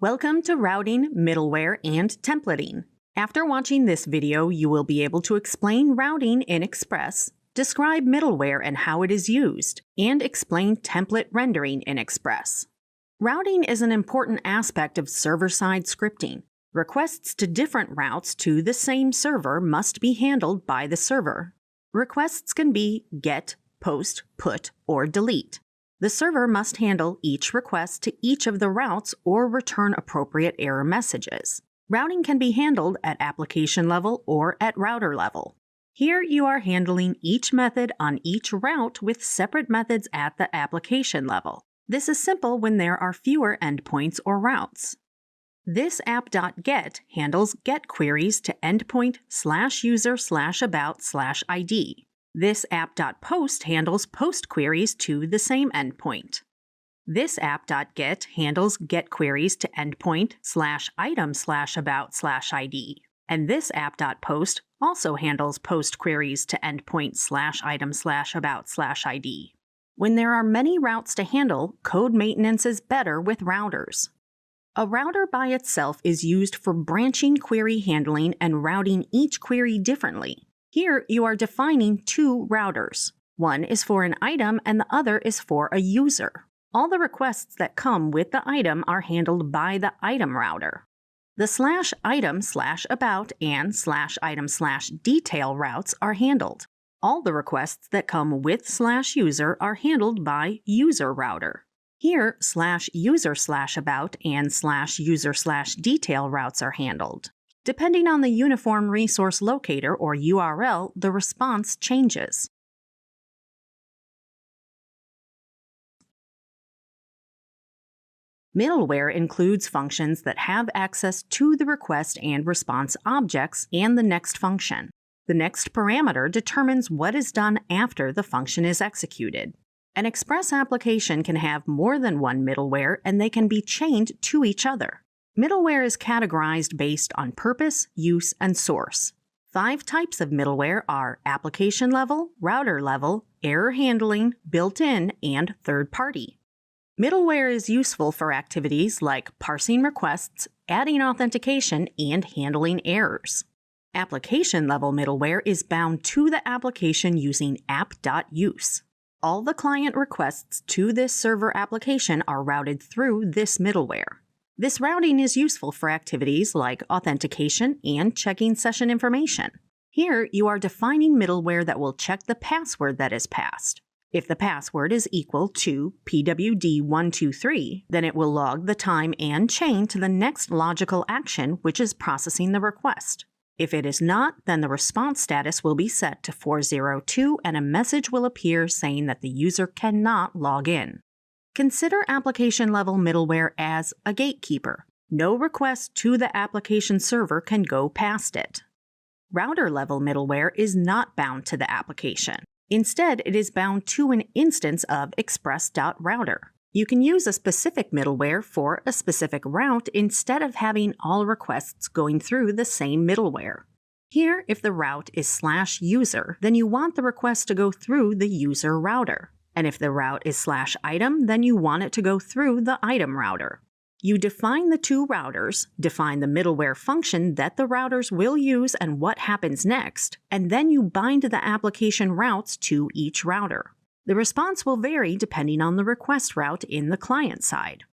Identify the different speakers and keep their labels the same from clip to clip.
Speaker 1: Welcome to Routing, Middleware, and Templating. After watching this video, you will be able to explain routing in Express, describe middleware and how it is used, and explain template rendering in Express. Routing is an important aspect of server-side scripting. Requests to different routes to the same server must be handled by the server. Requests can be GET, POST, PUT, or DELETE. The server must handle each request to each of the routes or return appropriate error messages. Routing can be handled at application level or at router level. Here you are handling each method on each route with separate methods at the application level. This is simple when there are fewer endpoints or routes. This app.get handles GET queries to endpoint/user/about/ID. This app.post handles POST queries to the same endpoint. This app.get handles GET queries to endpoint/item/about/ID. And this app.post also handles POST queries to endpoint/item/about/ID. When there are many routes to handle, code maintenance is better with routers. A router by itself is used for branching query handling and routing each query differently. Here, you are defining two routers. One is for an item and the other is for a user. All the requests that come with the item are handled by the item router. The /item/about and /item/detail routes are handled. All the requests that come with /user are handled by user router. Here, /user/about and /user/detail routes are handled. Depending on the Uniform Resource Locator or URL, the response changes. Middleware includes functions that have access to the request and response objects and the next function. The next parameter determines what is done after the function is executed. An Express application can have more than one middleware, and they can be chained to each other. Middleware is categorized based on purpose, use, and source. 5 types of middleware are application level, router level, error handling, built-in, and third-party. Middleware is useful for activities like parsing requests, adding authentication, and handling errors. Application-level middleware is bound to the application using app.use. All the client requests to this server application are routed through this middleware. This routing is useful for activities like authentication and checking session information. Here, you are defining middleware that will check the password that is passed. If the password is equal to pwd123, then it will log the time and chain to the next logical action, which is processing the request. If it is not, then the response status will be set to 402 and a message will appear saying that the user cannot log in. Consider application-level middleware as a gatekeeper. No request to the application server can go past it. Router-level middleware is not bound to the application. Instead, it is bound to an instance of Express.router. You can use a specific middleware for a specific route instead of having all requests going through the same middleware. Here, if the route is /user, then you want the request to go through the user router. And if the route is /item, then you want it to go through the item router. You define the two routers, define the middleware function that the routers will use and what happens next, and then you bind the application routes to each router. The response will vary depending on the request route in the client side.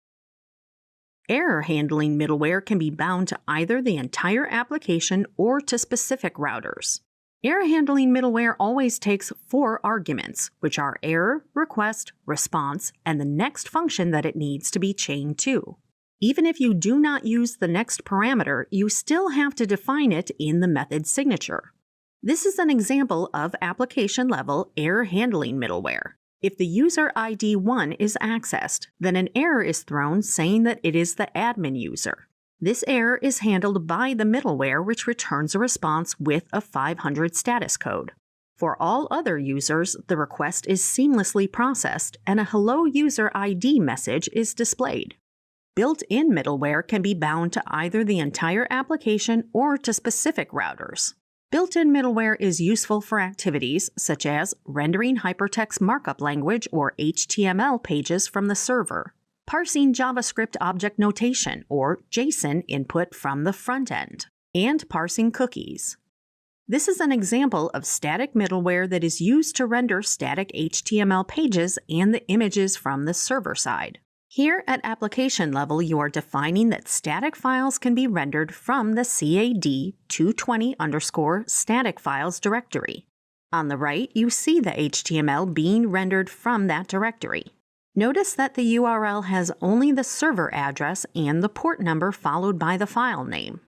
Speaker 1: Error handling middleware can be bound to either the entire application or to specific routers. Error handling middleware always takes 4 arguments, which are error, request, response, and the next function that it needs to be chained to. Even if you do not use the next parameter, you still have to define it in the method signature. This is an example of application-level error handling middleware. If the user ID 1 is accessed, then an error is thrown saying that it is the admin user. This error is handled by the middleware, which returns a response with a 500 status code. For all other users, the request is seamlessly processed and a Hello User ID message is displayed. Built-in middleware can be bound to either the entire application or to specific routers. Built-in middleware is useful for activities such as rendering hypertext markup language or HTML pages from the server, parsing JavaScript object notation or JSON input from the front end, and parsing cookies. This is an example of static middleware that is used to render static HTML pages and the images from the server side. Here at application level, you are defining that static files can be rendered from the CAD 220_static files directory. On the right, you see the HTML being rendered from that directory. Notice that the URL has only the server address and the port number followed by the file name.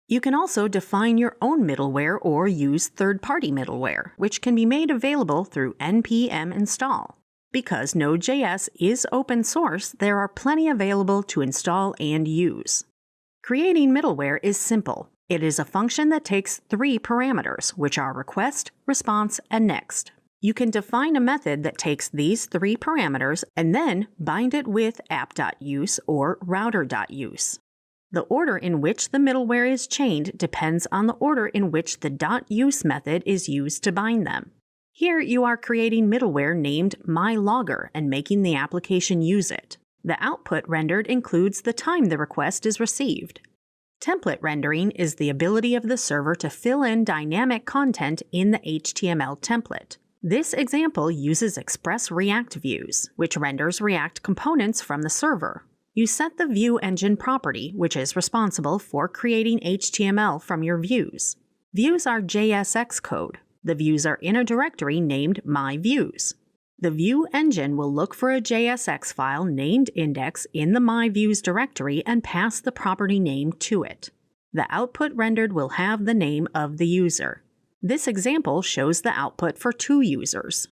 Speaker 1: You can also define your own middleware or use third-party middleware, which can be made available through npm install. Because Node.js is open source, there are plenty available to install and use. Creating middleware is simple. It is a function that takes 3 parameters, which are request, response, and next. You can define a method that takes these 3 parameters and then bind it with app.use or router.use. The order in which the middleware is chained depends on the order in which the .use method is used to bind them. Here you are creating middleware named myLogger and making the application use it. The output rendered includes the time the request is received. Template rendering is the ability of the server to fill in dynamic content in the HTML template. This example uses Express React views, which renders React components from the server. You set the view engine property, which is responsible for creating HTML from your views. Views are JSX code. The views are in a directory named myViews. The view engine will look for a JSX file named index in the myViews directory and pass the property name to it. The output rendered will have the name of the user. This example shows the output for 2 users.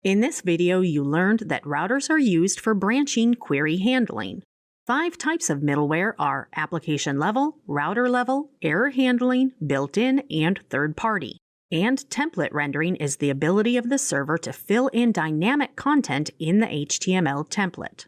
Speaker 1: In this video, you learned that routers are used for branching query handling. 5 types of middleware are application level, router level, error handling, built-in, and third-party. And template rendering is the ability of the server to fill in dynamic content in the HTML template.